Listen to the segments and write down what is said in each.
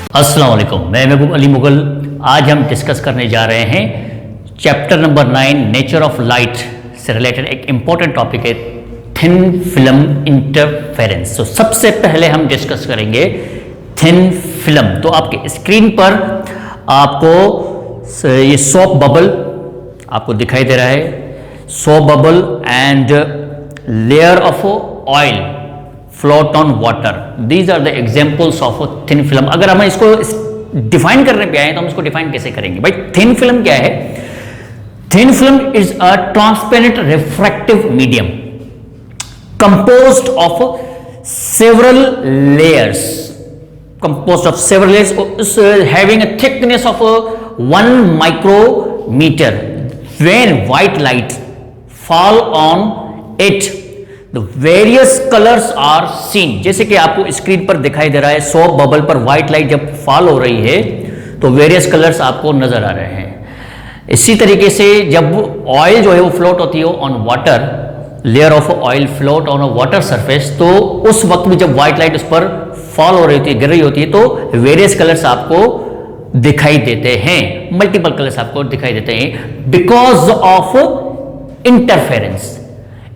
अस्सलाम वालेकुम, मैं महबूब अली मुगल। आज हम डिस्कस करने जा रहे हैं chapter number 9 nature of light से रिलेटेड एक इम्पॉर्टेंट टॉपिक है थिन फिल्म इंटरफेरेंस। तो सबसे पहले हम डिस्कस करेंगे थिन फिल्म। तो आपके स्क्रीन पर आपको ये सोप बबल आपको दिखाई दे रहा है, soap bubble and layer of oil float on water. These are the examples of thin film. अगर हम इसको डिफाइन करने पे आए तो हम इसको डिफाइन कैसे करेंगे भाई? थिन फिल्म क्या है? Thin film is a transparent refractive medium composed of several layers, having a thickness of 1 micrometer. When white light fall on it, the various colors are seen. जैसे कि आपको स्क्रीन पर दिखाई दे रहा है, सोप बबल पर व्हाइट लाइट जब फॉल हो रही है तो वेरियस कलर्स आपको नजर आ रहे हैं। इसी तरीके से जब ऑयल जो है वो फ्लोट होती है on water, layer of oil float on a water surface, तो उस वक्त में जब व्हाइट लाइट उस पर फॉल हो रही होती है, गिर रही होती है, तो वेरियस कलर्स आपको दिखाई देते हैं, मल्टीपल कलर्स आपको दिखाई देते हैं because of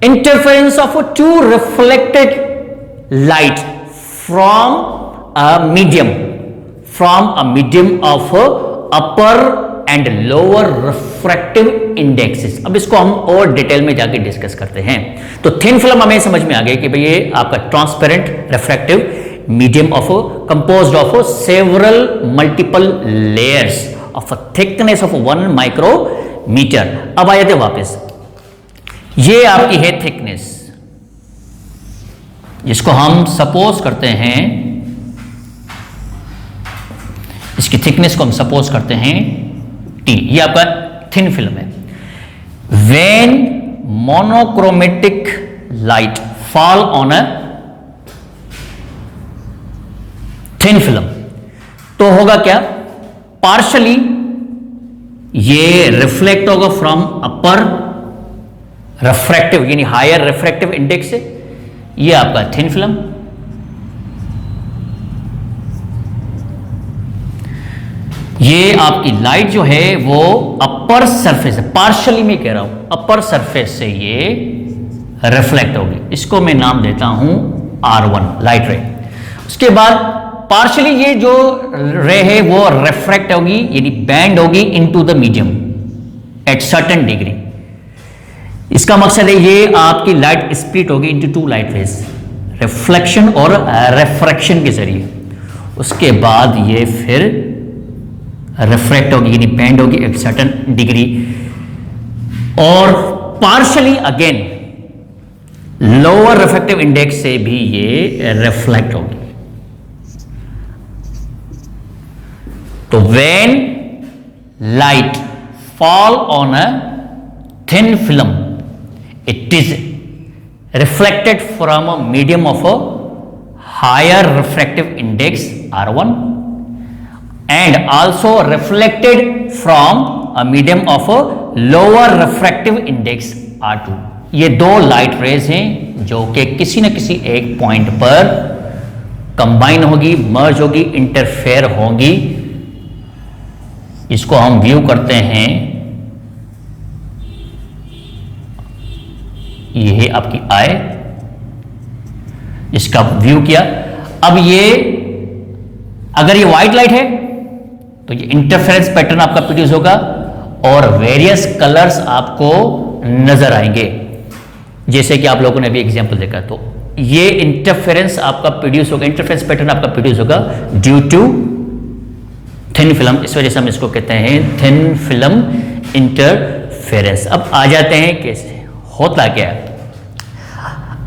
interference of two reflected light from a medium of upper and lower refractive indexes. अब इसको हम और डिटेल में जाके डिस्कस करते हैं। तो थिन फिल्म हमें समझ में आ गई कि भाई ये आपका transparent refractive medium of composed of several multiple layers of a thickness of 1 micrometre. अब आ जाते वापस, ये आपकी है थिकनेस, जिसको हम सपोज करते हैं, इसकी थिकनेस को हम सपोज करते हैं टी। ये आपका थिन फिल्म है। When monochromatic light fall on a thin film, तो होगा क्या? पार्शली ये रिफ्लेक्ट होगा फ्रॉम अपर रिफ्रैक्टिव यानी हायर रिफ्रैक्टिव इंडेक्स से। ये आपका थिन फिल्म। ये आपकी लाइट जो है वो अपर सरफेस है, पार्शियली मैं कह रहा हूं, अपर सरफेस से ये रिफ्लेक्ट होगी। इसको मैं नाम देता हूं R1 लाइट रे। उसके बाद पार्शियली ये जो रे है वो रिफ्रैक्ट होगी यानी बैंड होगी into the medium at certain degree. इसका मकसद है ये आपकी लाइट स्प्लिट होगी इनटू 2 लाइट रेज, रिफ्लेक्शन और रिफ्रैक्शन के जरिए। उसके बाद ये फिर रिफ्रैक्ट होगी यानी बैंड होगी एक सर्टेन डिग्री, और partially again lower refractive index से भी ये रिफ्लेक्ट होगी। तो when light fall on a thin film, it is reflected from a medium of a higher refractive index R1 and also reflected from a medium of a lower refractive index R2। ये 2 light rays हैं जो कि किसी न किसी एक point पर combine होगी, मर्ज होगी, इंटरफेयर होगी। इसको हम व्यू करते हैं, ये है आपकी आई, इसका व्यू किया। अब ये अगर ये व्हाइट लाइट है तो ये इंटरफेरेंस पैटर्न आपका प्रोड्यूस होगा और वेरियस कलर्स आपको नजर आएंगे, जैसे कि आप लोगों ने अभी एग्जांपल देखा। तो ये इंटरफेरेंस आपका प्रोड्यूस होगा, इंटरफेरेंस पैटर्न आपका प्रोड्यूस होगा ड्यू टू थिन फिल्म। इस वजह से हम इसको कहते हैं थिन फिल्म इंटरफेरेंस। अब आ जाते हैं कैसे होता क्या है।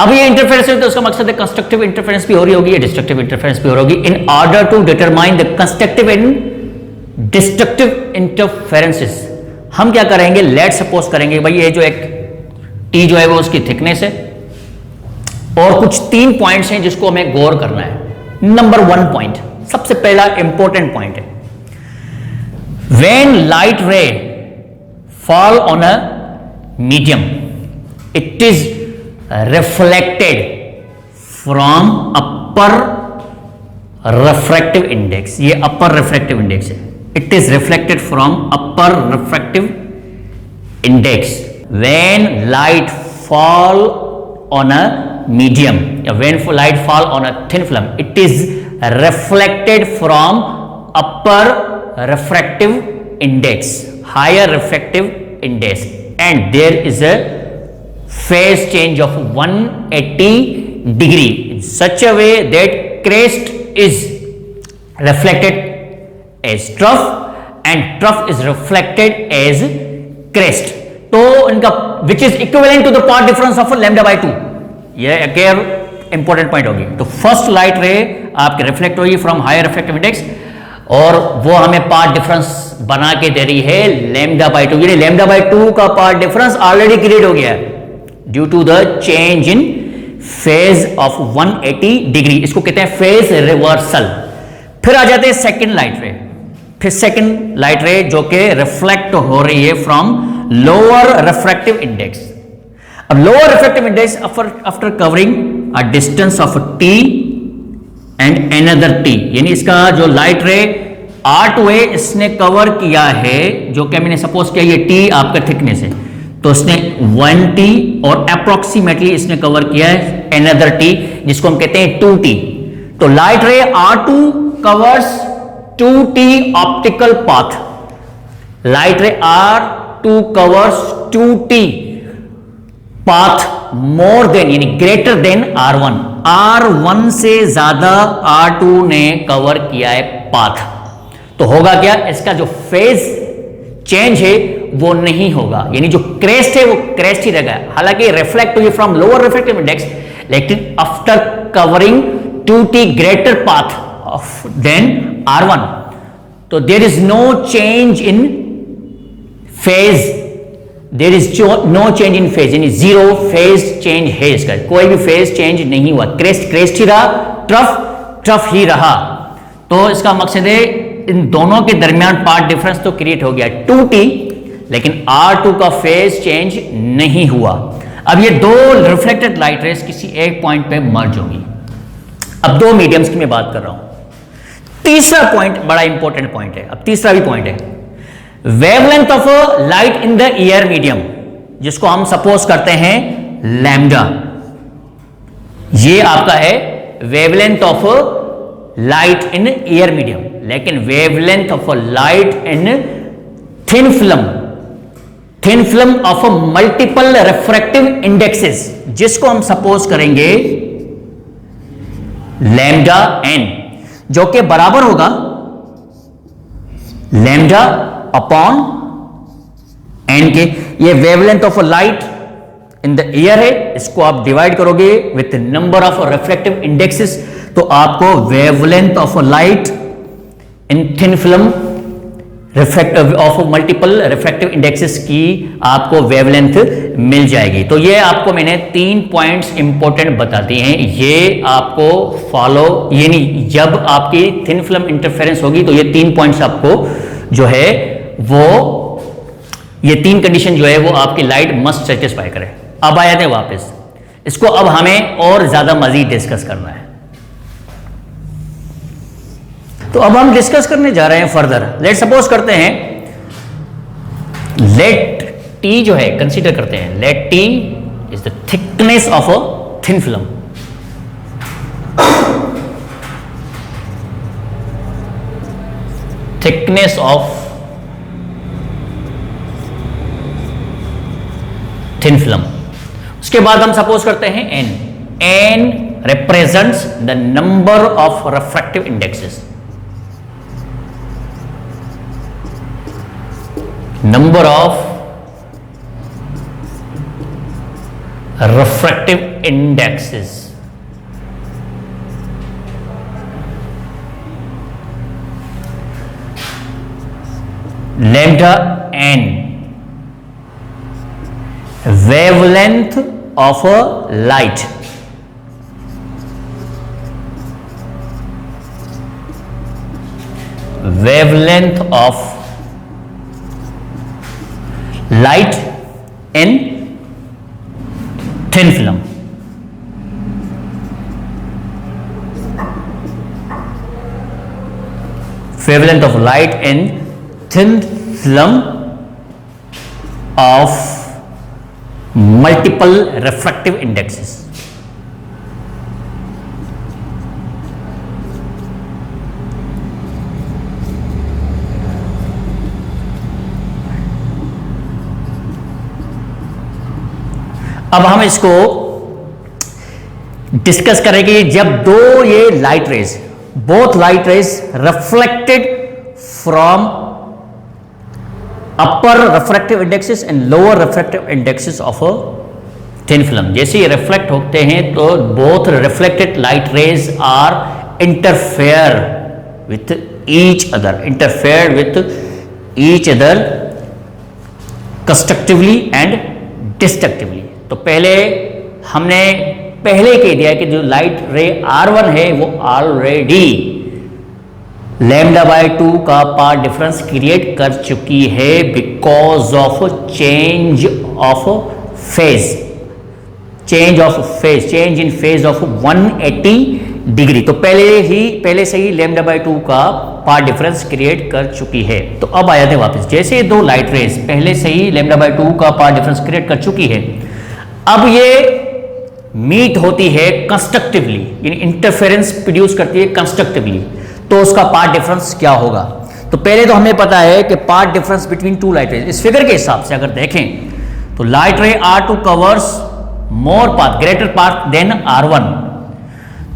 अब ये इंटरफेरेंस है तो उसका मकसद है कंस्ट्रक्टिव इंटरफेरेंस भी हो रही होगी, डिस्ट्रक्टिव इंटरफेरेंस भी हो रही होगी। In order to determine the constructive and destructive interferences, हम क्या करेंगे? लेट सपोज करेंगे भाई ये जो एक टी जो है वो उसकी थिकनेस है और कुछ 3 पॉइंट्स हैं जिसको हमें गौर करना है। नंबर 1 पॉइंट, सबसे पहला इंपॉर्टेंट पॉइंट है, व्हेन लाइट रे fall on a medium, it is reflected from upper refractive index, ये upper refractive index है. It is reflected from upper refractive index when light fall on a medium, when light fall on a thin film. It is reflected from upper refractive index, higher refractive index, and there is a phase change of 180 degree in such a way that crest is reflected as trough and trough is reflected as crest. तो इनका which is equivalent to the path difference of lambda by 2. ये एक important point होगी. तो first light रे आपके reflect होगी from higher reflective index और वो हमें पाथ डिफरेंस बना के दे रही है लैम्डा बाई 2. ये लैम्डा बाई 2 का पाथ डिफरेंस ऑलरेडी क्रिएट हो गया है due to the change in phase of 180 degree. इसको कहते हैं फेज रिवर्सल. फिर आ जाते हैं सेकंड लाइट रे. फिर सेकंड लाइट रे जो कि रिफ्लेक्ट हो रही है फ्रॉम लोअर रिफ्रैक्टिव इंडेक्स. अब lower refractive index after covering a distance of t and another t, यानी इसका जो लाइट रे R2 है इसने कवर किया है, जो कि मैंने सपोज किया ये t आपका थिकनेस है, तो इसने 1t और अप्रोक्सीमेटली इसने कवर किया है एनदर t जिसको हम कहते हैं 2t. तो light ray R2 covers 2t optical path. Light ray R2 covers 2t path more than यानी ग्रेटर देन R1. R1 से ज्यादा R2 ने कवर किया है पाथ. तो होगा क्या, इसका जो फेज चेंज है वो नहीं होगा, यानी जो क्रेस्ट है वो क्रेस्ट ही रहेगा. हालांकि रिफ्लेक्ट हुई फ्रॉम लोअर रिफ्लेक्टिव इंडेक्स, लेकिन after covering 2t greater path of than R1, तो there is no change in phase. There is no change in phase, यानी जीरो फेज चेंज है इसका, कोई भी फेज चेंज नहीं हुआ. क्रेस्ट क्रेस्ट ही रहा, ट्रफ ट्रफ ही रहा. तो इसका मकसद है इन दोनों के दरमियान पाथ डिफरेंस तो क्रिएट हो गया 2t, लेकिन R2 का फेज चेंज नहीं हुआ. अब ये दो रिफ्लेक्टेड लाइट रेस किसी एक पॉइंट पे मर्ज होंगी. अब दो मीडियम्स की मैं बात कर रहा हूं. तीसरा पॉइंट बड़ा इंपॉर्टेंट पॉइंट है. अब तीसरा भी पॉइंट है wavelength of light in the air medium, जिसको हम सपोज करते हैं लैम्डा. ये आपका है wavelength of light in air medium, लेकिन wavelength of light in thin film of multiple refractive indexes, जिसको हम सपोज करेंगे लैम्डा एन, जो कि बराबर होगा लैम्डा अपॉन एन के. ये wavelength of light in the air है, इसको आप डिवाइड करोगे with number of reflective indexes, तो आपको wavelength of light in thin film refractive of multiple refractive indexes की आपको वेवलेंथ मिल जाएगी. तो ये आपको मैंने 3 पॉइंट्स इंपॉर्टेंट बता दिए हैं. ये आपको फॉलो, यानी जब आपकी थिन फिल्म इंटरफेरेंस होगी तो ये 3 पॉइंट्स आपको जो है वो ये 3 कंडीशन जो है वो आपकी लाइट मस्ट सेटिस्फाई करे. अब आए थे वापस, इसको अब हमें और ज्यादा मजीद डिस्कस करना है. तो अब हम डिस्कस करने जा रहे हैं फर्दर. लेट सपोज करते हैं, लेट टी जो है कंसीडर करते हैं, let T is the thickness of a thin film. Thickness of thin film. उसके बाद हम सपोज करते हैं N. N represents the number of refractive indexes. Number of refractive indexes. Lambda n, wavelength of a light. Wavelength of light in thin film. wavelength of light in thin film of multiple refractive indexes. अब हम इसको discuss करेंगे जब दो ये light rays, both light rays reflected from upper refractive indexes and lower refractive indexes of a thin film. जैसे ये reflect होते हैं तो both reflected light rays are interfere with each other constructively and destructively. तो पहले हमने पहले कह दिया कि जो लाइट रे R1 है वो ऑलरेडी λ/2 का पाथ डिफरेंस क्रिएट कर चुकी है because of change in phase of 180 degree. तो पहले से ही λ/2 का पाथ डिफरेंस क्रिएट कर चुकी है। तो अब आ जाते हैं वापस, जैसे दो लाइट रेज पहले से ही λ/2 का पाथ डिफरेंस क्रिएट कर चुकी है, अब ये मीट होती है कंस्ट्रक्टिवली, यानी इंटरफेरेंस प्रोड्यूस करती है कंस्ट्रक्टिवली, तो उसका पाथ डिफरेंस क्या होगा। तो पहले तो हमें पता है कि path difference between two light rays, इस फिगर के हिसाब से अगर देखें तो light ray R2 covers more path, greater path than R1।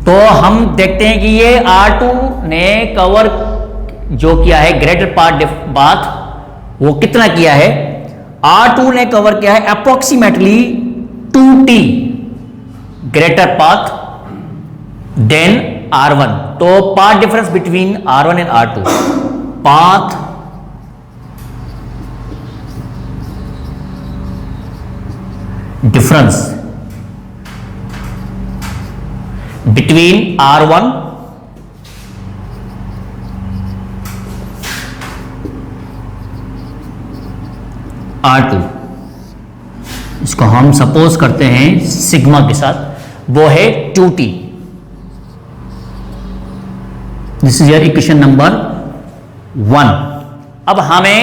तो हम देखते हैं कि ये R2 ने कवर जो किया है ग्रेटर पाथ वो कितना किया है, R2 ने कवर किया है approximately 2t greater path than R1। तो path difference between R1 and R2, path difference between R1 R2, इसको हम सपोज करते हैं सिग्मा के साथ, वो है 2t। This is your equation number 1। अब हमें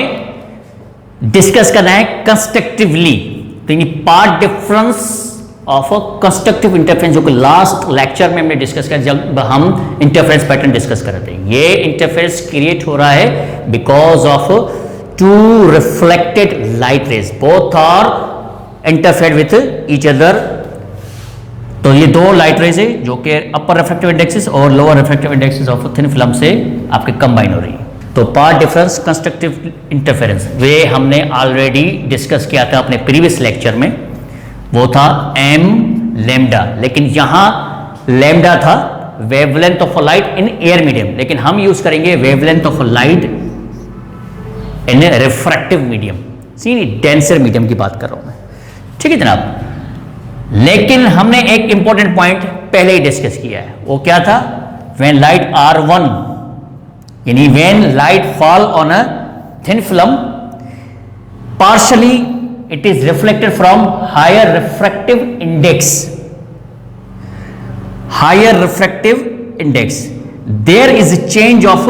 डिस्कस करना है कंस्ट्रक्टिवली, तो ये path difference of a constructive interference, जो कि लास्ट लेक्चर में हमने डिस्कस किया जब हम इंटरफेरेंस पैटर्न डिस्कस कर रहे थे। ये इंटरफेरेंस क्रिएट हो रहा है because of two reflected light rays, both are interfere with each other. तो ये दो लाइट रेज है जो कि अपर रिफ्रैक्टिव इंडेक्सेस और lower refractive indexes of thin film से आपके कंबाइन हो रही है। तो path difference constructive interference way हमने ऑलरेडी डिस्कस किया था अपने प्रीवियस लेक्चर में, वो था m लैम्डा, लेकिन यहां लैम्डा था wavelength of light in air medium, लेकिन हम यूज करेंगे wavelength of light in refractive medium, see denser medium की बात कर रहा हूं मैं, ठीक है जनाब। लेकिन हमने एक इंपॉर्टेंट पॉइंट पहले ही डिस्कस किया है, वो क्या था, व्हेन लाइट R1 यानी when light fall on a thin film partially it is reflected from higher refractive index, there is a change of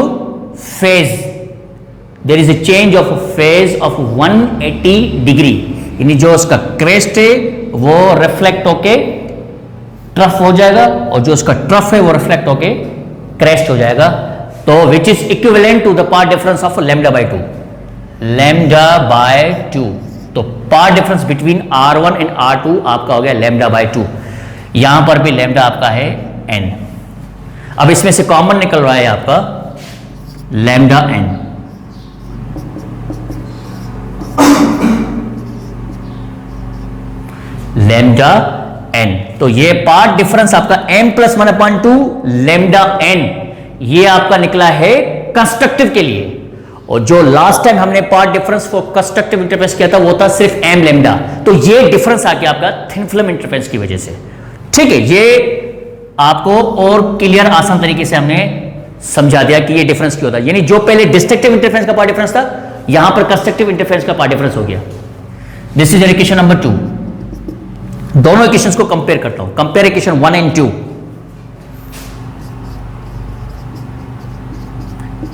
phase of 180 degree, यानी जो उसका क्रेस्ट है वो रिफ्लेक्ट होके ट्रफ हो जाएगा और जो उसका ट्रफ है वो रिफ्लेक्ट होके क्रेस्ट हो जाएगा। तो which is equivalent to the path difference of λ/2। तो path difference between R1 and R2 आपका हो गया λ/2। यहां पर भी लैम्डा आपका है n। अब इसमें से कॉमन निकल रहा है आपका λn। लैम्डा n, तो ये पाथ डिफरेंस आपका m + 1/2 λn, ये आपका निकला है कंस्ट्रक्टिव के लिए। और जो लास्ट टाइम हमने path difference for constructive interference किया था वो था सिर्फ m लैम्डा, तो ये डिफरेंस आ गया आपका थिन फिल्म इंटरफेरेंस की वजह से, ठीक है। ये आपको और क्लियर आसान तरीके से हमने समझा दिया कि ये डिफरेंस क्यों होता है, यानी जो पहले डिस्ट्रक्टिव इंटरफेरेंस का पाथ डिफरेंस था यहां पर कंस्ट्रक्टिव इंटरफेरेंस का पाथ डिफरेंस हो गया। This is equation number 2। दोनों इक्वेशंस को कंपेयर करता हूं, compare equation 1 and 2।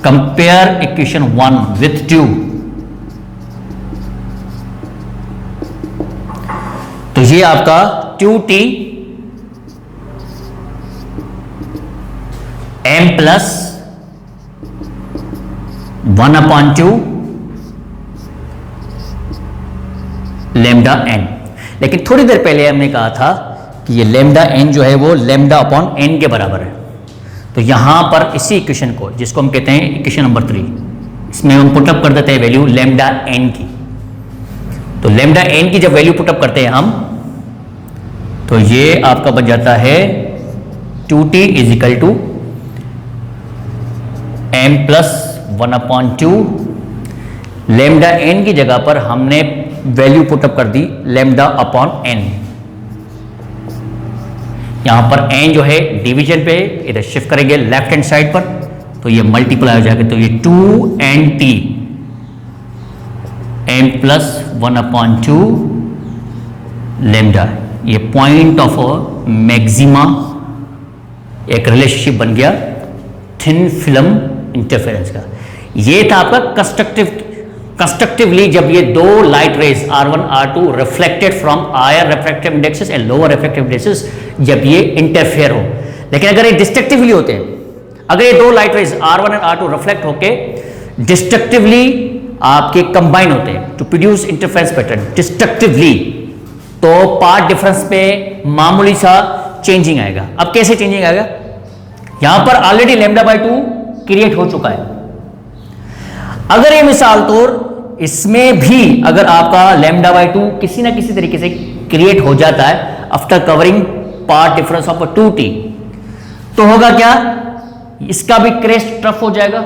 Compare equation 1 with 2। तो ये आपका 2t m plus 1/2 lambda n। लेकिन थोड़ी देर पहले हमने कहा था कि ये लेमडा n जो है वो लेमडा अपॉन n के बराबर है। तो यहां पर इसी इक्वेशन को, जिसको हम कहते हैं इक्वेशन नंबर 3, इसमें हम पुटअप कर देते हैं वैल्यू लेमडा n की। तो लेमडा n की जब वैल्यू पुटअप करते हैं हम, तो ये आपका बन जाता है 2t is equal to m plus 1/2। Lambda n की जगह पर हमने वैल्यू पुटअप कर दी लेमडा अपॉन n। यहां पर n जो है डिवीजन पे इधर शिफ्ट करेंगे लेफ्ट हैंड साइड पर, तो ये मल्टीप्लाई हो जाएगा। तो ये 2nt m प्लस 1/2 लेमडा, ये पॉइंट ऑफ मैक्सिमा एक रिलेशनशिप बन गया थिन फिल्म इंटरफेरेंस का। ये था आपका कंस्ट्रक्टिवली जब ये दो light rays R1 R2 reflected from higher refractive indexes and lower refractive indexes, जब ये इंटरफेयर हो। लेकिन अगर ये डिस्ट्रक्टिवली होते हैं, अगर ये दो लाइट रेज R1 और R2 रिफ्लेक्ट होके डिस्ट्रक्टिवली आपके कंबाइन होते हैं to produce interference pattern destructively, तो पार्ट डिफरेंस पे मामूली सा चेंजिंग आएगा। अब कैसे चेंजिंग आएगा? यहां पर ऑलरेडी λ/2 क्रिएट हो चुका है। अगर ये मिसाल तौर इसमें भी अगर आपका λ/2 किसी ना किसी तरीके से क्रिएट हो जाता है after covering path difference of 2t, तो होगा क्या? इसका भी क्रेस्ट ट्रफ हो जाएगा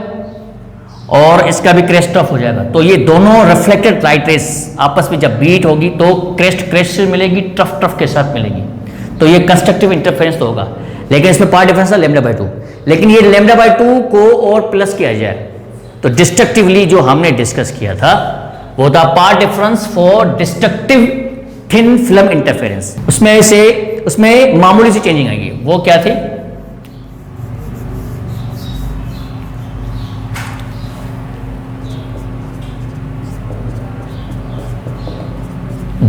और इसका भी क्रेस्ट ट्रफ हो जाएगा। तो ये दोनों रिफ्लेक्टेड लाइट रेस आपस में जब बीट होगी तो क्रेस्ट से मिलेगी, ट्रफ के साथ मिलेगी। तो ये कंस्ट्रक्टिव इंटरफेरेंस तो होगा। लेकिन इसमें पार्ट डिफरेंस था λ/2, लेकिन ये λ/2 को और प्लस किया जाए तो डिस्ट्रक्टिवली जो हमने डिस्कस किया था वो था path difference for destructive thin film interference. उसमें मामूली सी चेंजिंग आएगी। वो क्या थी?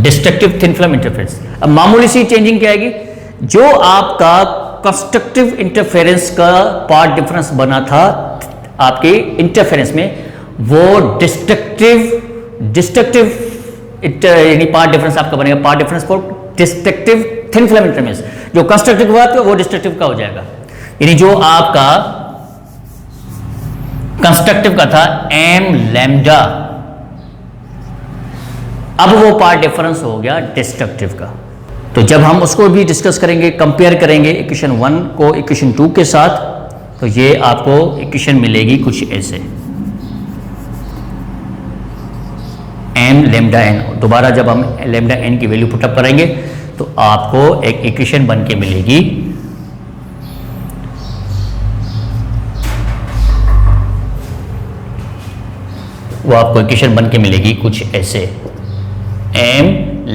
Destructive thin film interference. अब मामूली सी चेंजिंग क्या आएगी? जो आपका कंस्ट्रक्टिव इंटरफेरेंस का पार्ट डिफरेंस बना था आपके इंटरफेरेंस में, वो डिस्ट्रक्टिव यानी पार्ट डिफरेंस आपका बनेगा path difference for destructive thin film interference. जो कंस्ट्रक्टिव हुआ था वो डिस्ट्रक्टिव का हो जाएगा। यानी जो आपका कंस्ट्रक्टिव का था m लैम्डा, अब वो पार्ट डिफरेंस हो गया डिस्ट्रक्टिव का। तो जब हम उसको भी डिस्कस करेंगे, कंपेयर करेंगे इक्वेशन 1 को इक्वेशन 2 के साथ, तो ये आपको इक्वेशन मिलेगी कुछ ऐसे m λn। दोबारा जब हम λn की वैल्यू पुटअप करेंगे तो आपको एक इक्वेशन बन के मिलेगी वो आपको इक्वेशन बन के मिलेगी कुछ ऐसे। m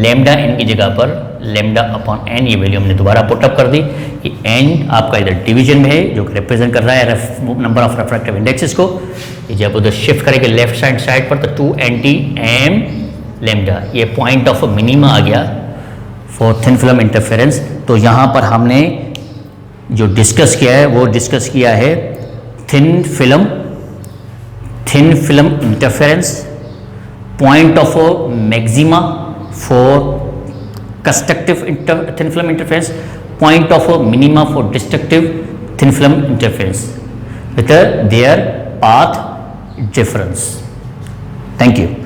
λn की जगह पर λ/n ये वैल्यू हमने दोबारा पुटअप कर दी कि n आपका इधर डिवीजन में है जो रिप्रेजेंट कर रहा है नंबर ऑफ रिफ्रैक्टिव इंडेक्सेस को। जब उधर शिफ्ट करेंगे लेफ्ट साइड पर तो 2nt m लैम्डा, ये पॉइंट ऑफ मिनिमा आ गया फॉर थिन फिल्म इंटरफेरेंस। तो यहाँ पर हमने जो डिस्कस किया है वो डिस्कस किया है thin film interference, point of maxima for constructive thin film interference, point of a minima for destructive thin film interference with their path difference. Thank you.